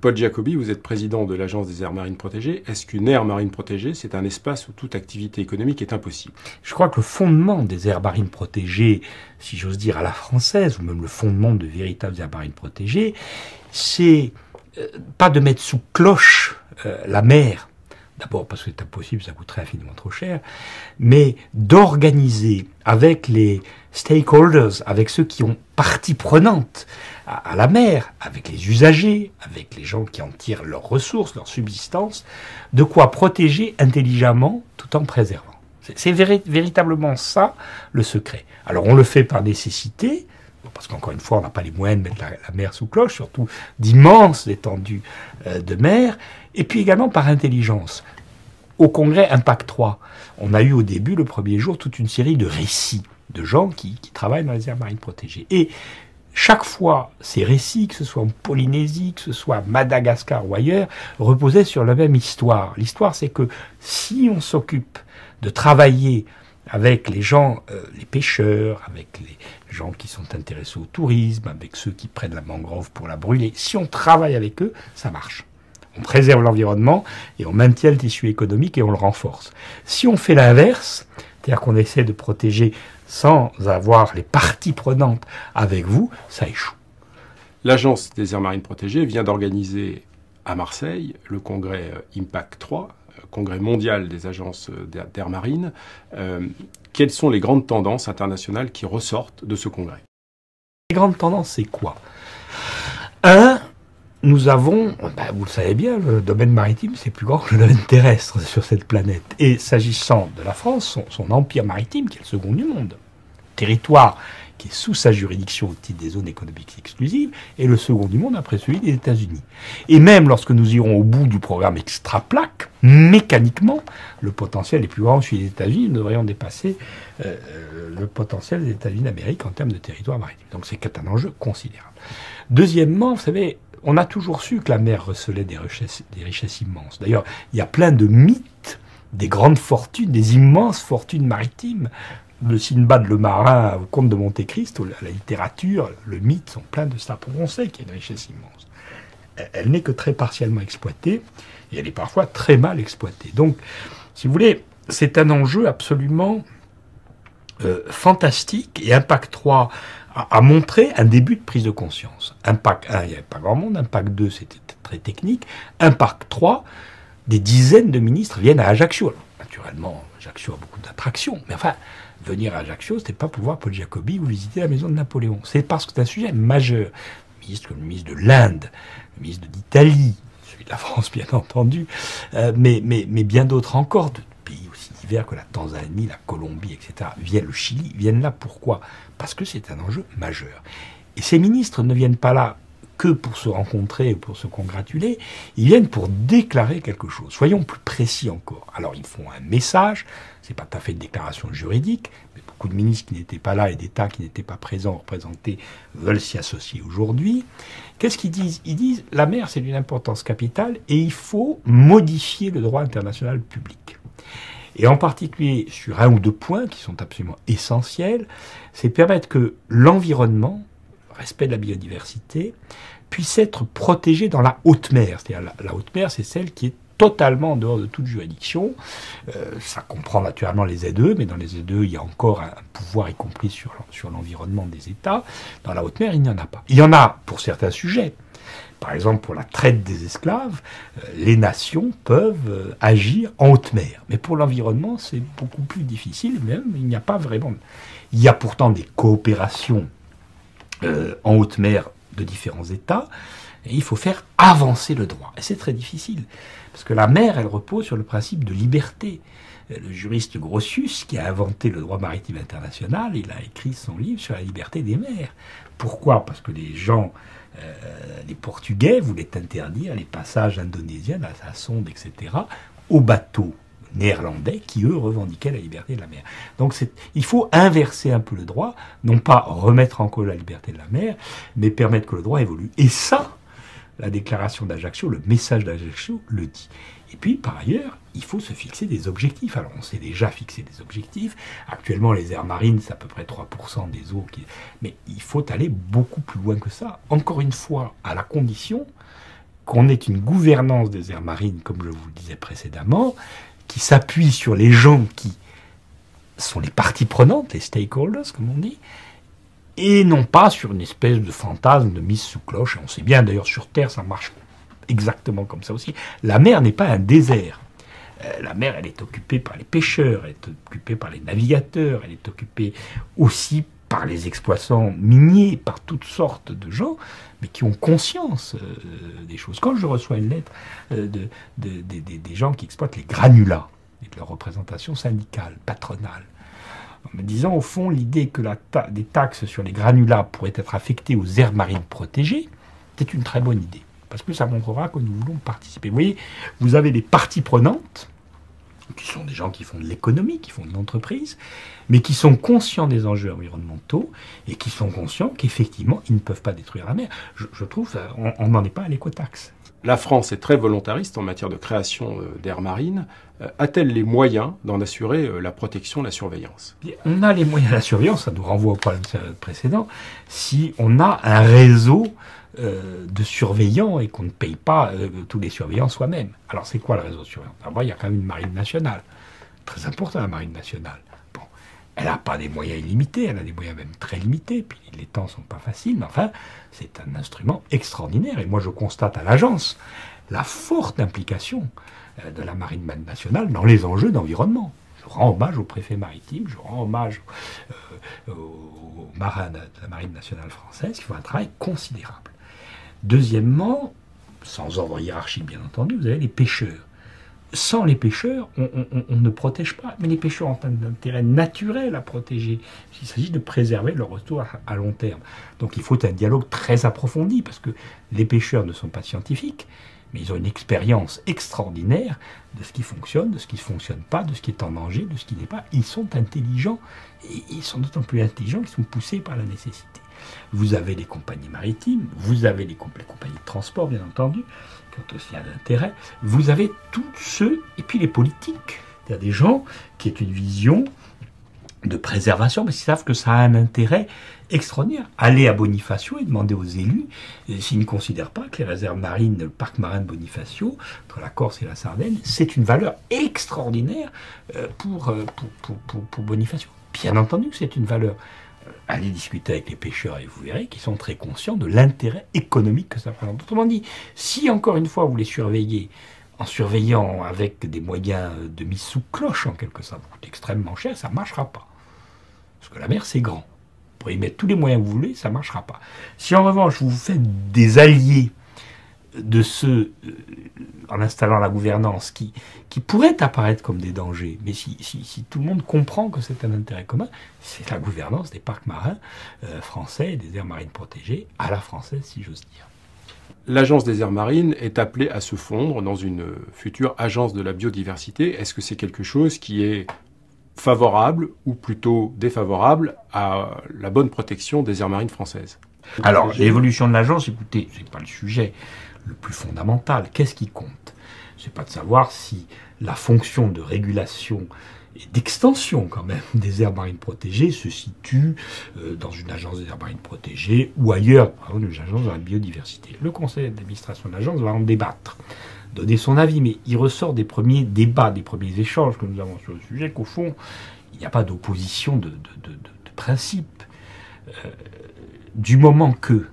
Paul Giacobbi, vous êtes président de l'Agence des aires marines protégées. Est-ce qu'une aire marine protégée, c'est un espace où toute activité économique est impossible? Je crois que le fondement des aires marines protégées, si j'ose dire à la française, ou même le fondement de véritables aires marines protégées, c'est pas de mettre sous cloche la mer, d'abord parce que c'est impossible, ça coûterait infiniment trop cher, mais d'organiser avec les stakeholders, avec ceux qui ont partie prenante à la mer, avec les usagers, avec les gens qui en tirent leurs ressources, leur subsistance, de quoi protéger intelligemment tout en préservant. C'est véritablement ça le secret. Alors on le fait par nécessité, parce qu'encore une fois on n'a pas les moyens de mettre la mer sous cloche, surtout d'immenses étendues de mer, et puis également par intelligence. Au congrès Impact 3, on a eu au début, le premier jour, toute une série de récits de gens qui travaillent dans les aires marines protégées. Et chaque fois, ces récits, que ce soit en Polynésie, que ce soit à Madagascar ou ailleurs, reposaient sur la même histoire. L'histoire, c'est que si on s'occupe de travailler avec les gens, les pêcheurs, avec les gens qui sont intéressés au tourisme, avec ceux qui prennent la mangrove pour la brûler, si on travaille avec eux, ça marche. On préserve l'environnement et on maintient le tissu économique et on le renforce. Si on fait l'inverse, c'est-à-dire qu'on essaie de protéger sans avoir les parties prenantes avec vous, ça échoue. L'Agence des aires marines protégées vient d'organiser à Marseille le congrès Impact 3, congrès mondial des agences d'aires marines. Quelles sont les grandes tendances internationales qui ressortent de ce congrès? Les grandes tendances, c'est quoi? Un, nous avons, vous le savez bien, le domaine maritime, c'est plus grand que le domaine terrestre sur cette planète. Et s'agissant de la France, son empire maritime, qui est le second du monde, territoire qui est sous sa juridiction au titre des zones économiques exclusives, est le second du monde après celui des États-Unis. Et même lorsque nous irons au bout du programme Extra-Plaque, mécaniquement, le potentiel est plus grand que celui des États-Unis. Nous devrions dépasser le potentiel des États-Unis d'Amérique en termes de territoire maritime. Donc c'est un enjeu considérable. Deuxièmement, vous savez, on a toujours su que la mer recelait des richesses immenses. D'ailleurs, il y a plein de mythes, des grandes fortunes, des immenses fortunes maritimes. Le Sinbad le marin au Comte de Monte Cristo, la littérature, le mythe sont pleins de ça. On sait qu'il y a une richesse immense. Elle n'est que très partiellement exploitée et elle est parfois très mal exploitée. Donc, si vous voulez, c'est un enjeu absolument fantastique et Impact 3 a montré un début de prise de conscience. Impact 1, il n'y avait pas grand monde. Impact 2, c'était très technique. Impact 3, des dizaines de ministres viennent à Ajaccio. Alors, naturellement, Ajaccio a beaucoup d'attractions, mais enfin, venir à Ajaccio, c'était pas pour voir Paul Giacobbi ou visiter la maison de Napoléon. C'est parce que c'est un sujet majeur. Le ministre comme le ministre de l'Inde, le ministre d'Italie, celui de la France bien entendu, mais bien d'autres encore, de pays aussi divers que la Tanzanie, la Colombie, etc., viennent le Chili, viennent là pourquoi? Parce que c'est un enjeu majeur. Et ces ministres ne viennent pas là que pour se rencontrer ou pour se congratuler, ils viennent pour déclarer quelque chose. Soyons plus précis encore. Alors ils font un message, c'est pas tout à fait une déclaration juridique, mais beaucoup de ministres qui n'étaient pas là et d'États qui n'étaient pas présents, représentés, veulent s'y associer aujourd'hui. Qu'est-ce qu'ils disent? Ils disent la mer c'est d'une importance capitale et il faut modifier le droit international public. Et en particulier sur un ou deux points qui sont absolument essentiels, c'est permettre que l'environnement, le respect de la biodiversité, puisse être protégé dans la haute mer. C'est-à-dire la haute mer, c'est celle qui est totalement en dehors de toute juridiction. Ça comprend naturellement les ZE, mais dans les ZE, il y a encore un pouvoir, y compris sur l'environnement des États. Dans la haute mer, il n'y en a pas. Il y en a pour certains sujets. Par exemple, pour la traite des esclaves, les nations peuvent agir en haute mer. Mais pour l'environnement, c'est beaucoup plus difficile. Même, il n'y a pas vraiment... Il y a pourtant des coopérations en haute mer de différents États. Et il faut faire avancer le droit. Et c'est très difficile. Parce que la mer, elle repose sur le principe de liberté. Le juriste Grotius, qui a inventé le droit maritime international, il a écrit son livre sur la liberté des mers. Pourquoi? Parce que les gens... les Portugais voulaient interdire les passages indonésiens à la sonde, etc., aux bateaux néerlandais qui, eux, revendiquaient la liberté de la mer. Donc il faut inverser un peu le droit, non pas remettre en cause la liberté de la mer, mais permettre que le droit évolue. Et ça, la déclaration d'Ajaccio, le message d'Ajaccio le dit. Et puis, par ailleurs, il faut se fixer des objectifs. Alors, on s'est déjà fixé des objectifs. Actuellement, les aires marines, c'est à peu près 3% des eaux. Mais il faut aller beaucoup plus loin que ça. Encore une fois, à la condition qu'on ait une gouvernance des aires marines, comme je vous le disais précédemment, qui s'appuie sur les gens qui sont les parties prenantes, les stakeholders, comme on dit, et non pas sur une espèce de fantasme de mise sous cloche. Et on sait bien, d'ailleurs, sur Terre, ça marche exactement comme ça aussi. La mer n'est pas un désert. La mer, elle est occupée par les pêcheurs, elle est occupée par les navigateurs, elle est occupée aussi par les exploitants miniers, par toutes sortes de gens, mais qui ont conscience des choses. Quand je reçois une lettre des gens qui exploitent les granulats, et de leur représentation syndicale, patronale, en me disant, au fond, l'idée que des taxes sur les granulats pourraient être affectées aux aires marines protégées, c'est une très bonne idée. Parce que ça montrera que nous voulons participer. Vous voyez, vous avez des parties prenantes, qui sont des gens qui font de l'économie, qui font de l'entreprise, mais qui sont conscients des enjeux environnementaux et qui sont conscients qu'effectivement, ils ne peuvent pas détruire la mer. Je trouve on n'en est pas à l'écotaxe. La France est très volontariste en matière de création d'aires marines. A-t-elle les moyens d'en assurer la protection, la surveillance? On a les moyens de la surveillance, ça nous renvoie au problème précédent, si on a un réseau de surveillants et qu'on ne paye pas tous les surveillants soi-même. Alors c'est quoi le réseau de surveillance? D'abord, il y a quand même une marine nationale. Très important, la marine nationale. Bon, elle n'a pas des moyens illimités, elle a des moyens même très limités, puis les temps ne sont pas faciles, mais enfin, c'est un instrument extraordinaire. Et moi, je constate à l'agence la forte implication de la marine nationale dans les enjeux d'environnement. Je rends hommage au préfet maritime, je rends hommage aux marins de la marine nationale française qui font un travail considérable. Deuxièmement, sans ordre hiérarchique bien entendu, vous avez les pêcheurs. Sans les pêcheurs, on ne protège pas. Mais les pêcheurs ont un intérêt naturel à protéger. Il s'agit de préserver leur retour à long terme. Donc il faut un dialogue très approfondi, parce que les pêcheurs ne sont pas scientifiques, mais ils ont une expérience extraordinaire de ce qui fonctionne, de ce qui ne fonctionne pas, de ce qui est en danger, de ce qui n'est pas. Ils sont intelligents, et ils sont d'autant plus intelligents qu'ils sont poussés par la nécessité. Vous avez les compagnies maritimes, vous avez les compagnies de transport, bien entendu, qui ont aussi un intérêt. Vous avez tous ceux, et puis les politiques. Il y a des gens qui ont une vision de préservation, parce qu'ils savent que ça a un intérêt extraordinaire. Aller à Bonifacio et demander aux élus s'ils ne considèrent pas que les réserves marines, le parc marin de Bonifacio, entre la Corse et la Sardaigne, c'est une valeur extraordinaire pour Bonifacio. Bien entendu que c'est une valeur. Allez discuter avec les pêcheurs et vous verrez qu'ils sont très conscients de l'intérêt économique que ça présente. Autrement dit, si encore une fois vous les surveillez en surveillant avec des moyens de mise sous cloche en quelque sorte, ça coûte extrêmement cher, ça ne marchera pas. Parce que la mer c'est grand. Vous pourrez y mettre tous les moyens que vous voulez, ça ne marchera pas. Si en revanche vous faites des alliés de ceux, en installant la gouvernance, qui pourraient apparaître comme des dangers, mais si tout le monde comprend que c'est un intérêt commun, c'est la gouvernance des parcs marins français et des aires marines protégées, à la française, si j'ose dire. L'Agence des aires marines est appelée à se fondre dans une future agence de la biodiversité. Est-ce que c'est quelque chose qui est favorable ou plutôt défavorable à la bonne protection des aires marines françaises? Alors, l'évolution de l'agence, écoutez, c'est pas le sujet le plus fondamental. Qu'est-ce qui compte? C'est pas de savoir si la fonction de régulation et d'extension quand même des aires marines protégées se situe dans une agence des aires marines protégées ou ailleurs, par exemple une agence de la biodiversité. Le conseil d'administration de l'agence va en débattre, donner son avis, mais il ressort des premiers débats, des premiers échanges que nous avons sur le sujet, qu'au fond, il n'y a pas d'opposition de principe. Du moment que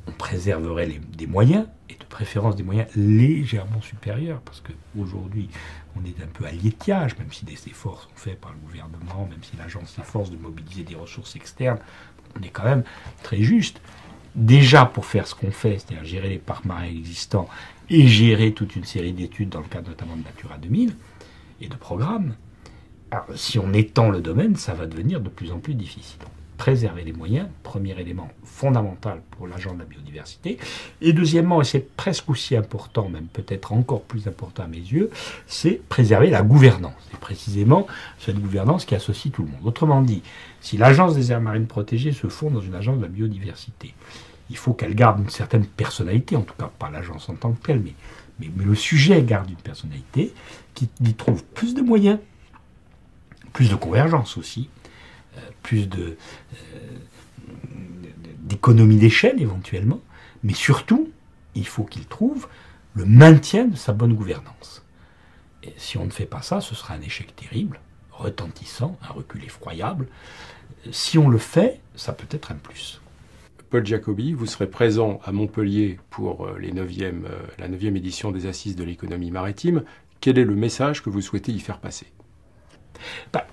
on préserverait des moyens, et de préférence des moyens légèrement supérieurs, parce qu'aujourd'hui, on est un peu à l'étiage, même si des efforts sont faits par le gouvernement, même si l'agence s'efforce de mobiliser des ressources externes, on est quand même très juste. Déjà, pour faire ce qu'on fait, c'est-à-dire gérer les parcs marins existants et gérer toute une série d'études dans le cadre notamment de Natura 2000 et de programmes, alors, si on étend le domaine, ça va devenir de plus en plus difficile. Préserver les moyens, premier élément fondamental pour l'agent de la biodiversité. Et deuxièmement, et c'est presque aussi important, même peut-être encore plus important à mes yeux, c'est préserver la gouvernance. Et précisément, cette gouvernance qui associe tout le monde. Autrement dit, si l'agence des aires marines protégées se fond dans une agence de la biodiversité, il faut qu'elle garde une certaine personnalité, en tout cas pas l'agence en tant que telle, mais le sujet garde une personnalité, qui y trouve plus de moyens, plus de convergence aussi, plus d'économie d'échelle éventuellement, mais surtout, il faut qu'il trouve le maintien de sa bonne gouvernance. Et si on ne fait pas ça, ce sera un échec terrible, retentissant, un recul effroyable. Si on le fait, ça peut être un plus. Paul Giacobbi, vous serez présent à Montpellier pour la 9e édition des Assises de l'économie maritime. Quel est le message que vous souhaitez y faire passer ?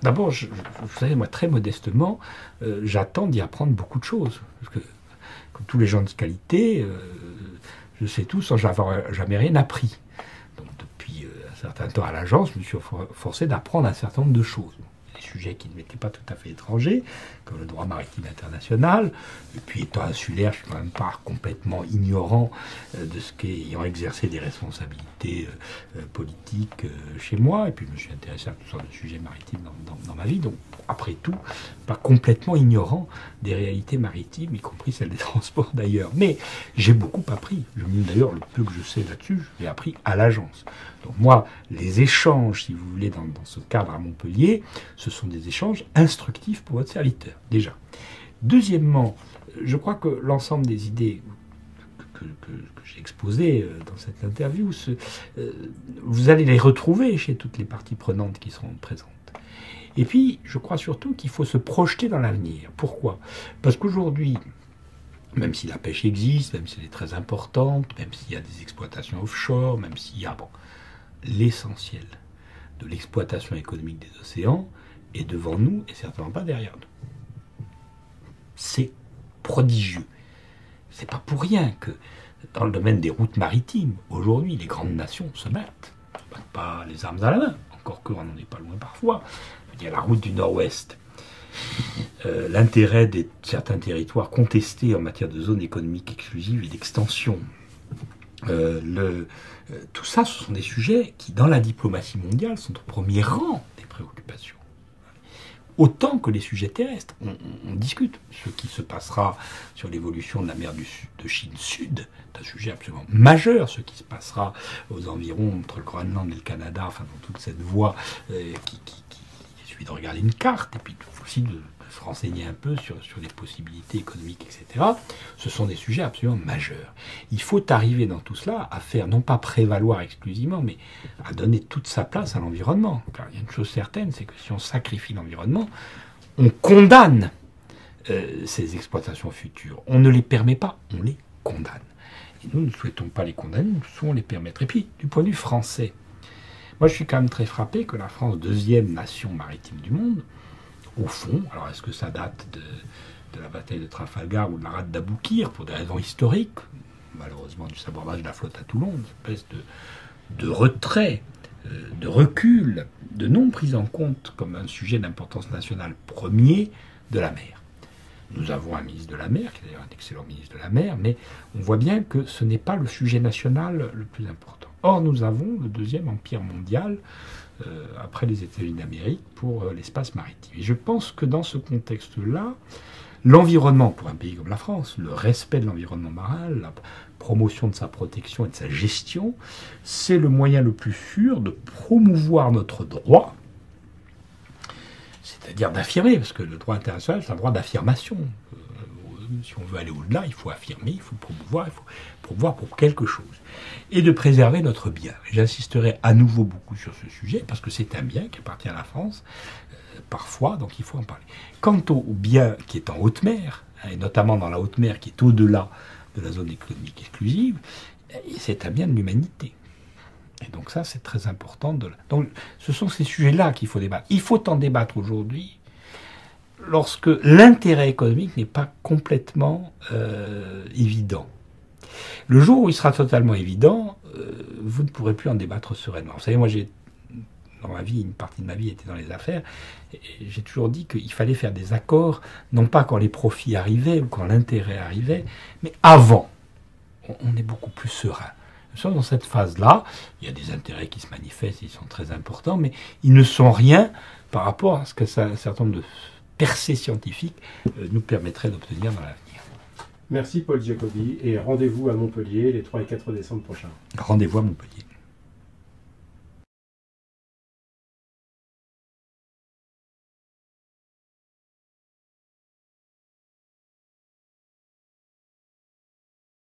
D'abord, vous savez, moi, très modestement, j'attends d'y apprendre beaucoup de choses. Parce que, comme tous les gens de qualité, je sais tout sans avoir jamais rien appris. Donc, depuis un certain temps à l'agence, je me suis forcé d'apprendre un certain nombre de choses. Des sujets qui ne m'étaient pas tout à fait étrangers, comme le droit maritime international. Et puis, étant insulaire, je ne suis quand même pas complètement ignorant de ce qu'ayant exercé des responsabilités politiques chez moi. Et puis, je me suis intéressé à toutes sortes de sujets maritimes dans ma vie. Donc, après tout, pas complètement ignorant des réalités maritimes, y compris celles des transports d'ailleurs. Mais j'ai beaucoup appris. D'ailleurs, le peu que je sais là-dessus, je l'ai appris à l'agence. Donc moi, les échanges, si vous voulez, dans ce cadre à Montpellier, ce sont des échanges instructifs pour votre serviteur, déjà. Deuxièmement, je crois que l'ensemble des idées que j'ai exposées dans cette interview, vous allez les retrouver chez toutes les parties prenantes qui seront présentes. Et puis, je crois surtout qu'il faut se projeter dans l'avenir. Pourquoi ? Parce qu'aujourd'hui, même si la pêche existe, même si elle est très importante, même s'il y a des exploitations offshore, même s'il y a l'essentiel de l'exploitation économique des océans est devant nous et certainement pas derrière nous. C'est prodigieux. C'est pas pour rien que dans le domaine des routes maritimes, aujourd'hui, les grandes nations se battent. Elles ne se battent pas les armes à la main, encore qu'on n'en est pas loin parfois. Il y a la route du Nord-Ouest. L'intérêt de certains territoires contestés en matière de zone économique exclusive et d'extension. Tout ça, ce sont des sujets qui, dans la diplomatie mondiale, sont au premier rang des préoccupations. Autant que les sujets terrestres. On discute. Ce qui se passera sur l'évolution de la mer de Chine Sud, c'est un sujet absolument majeur. Ce qui se passera aux environs entre le Groenland et le Canada, enfin dans toute cette voie qui suffit de regarder une carte et puis aussi de se renseigner un peu sur les possibilités économiques, etc. Ce sont des sujets absolument majeurs. Il faut arriver dans tout cela à faire, non pas prévaloir exclusivement, mais à donner toute sa place à l'environnement. Car il y a une chose certaine, c'est que si on sacrifie l'environnement, on condamne ces exploitations futures. On ne les permet pas, on les condamne. Et nous ne souhaitons pas les condamner, nous souhaitons les permettre. Et puis, du point de vue français, moi je suis quand même très frappé que la France, deuxième nation maritime du monde, au fond, alors est-ce que ça date de la bataille de Trafalgar ou de la rade d'Aboukir, pour des raisons historiques, malheureusement du sabordage de la flotte à Toulon, une espèce de retrait, de recul, de non prise en compte comme un sujet d'importance nationale premier de la mer. Nous avons un ministre de la mer, qui est d'ailleurs un excellent ministre de la mer, mais on voit bien que ce n'est pas le sujet national le plus important. Or, nous avons le deuxième empire mondial, après les États-Unis d'Amérique, pour l'espace maritime. Et je pense que dans ce contexte-là, l'environnement pour un pays comme la France, le respect de l'environnement marin, la promotion de sa protection et de sa gestion, c'est le moyen le plus sûr de promouvoir notre droit, c'est-à-dire d'affirmer, parce que le droit international, c'est un droit d'affirmation. Si on veut aller au-delà, il faut affirmer, il faut promouvoir pour quelque chose. Et de préserver notre bien. J'insisterai à nouveau beaucoup sur ce sujet, parce que c'est un bien qui appartient à la France, parfois, donc il faut en parler. Quant au bien qui est en haute mer, et notamment dans la haute mer qui est au-delà de la zone économique exclusive, c'est un bien de l'humanité. Et donc ça, c'est très important. Donc ce sont ces sujets-là qu'il faut débattre. Il faut en débattre aujourd'hui, lorsque l'intérêt économique n'est pas complètement évident. Le jour où il sera totalement évident, vous ne pourrez plus en débattre sereinement. Vous savez, moi, dans ma vie, une partie de ma vie était dans les affaires, et j'ai toujours dit qu'il fallait faire des accords, non pas quand les profits arrivaient ou quand l'intérêt arrivait, mais avant. On est beaucoup plus serein. Nous sommes dans cette phase-là, il y a des intérêts qui se manifestent, ils sont très importants, mais ils ne sont rien par rapport à ce que un certain nombre de percées scientifiques nous permettraient d'obtenir dans l'avenir. Merci Paul Giacobbi et rendez-vous à Montpellier les 3 et 4 décembre prochains. Rendez-vous à Montpellier.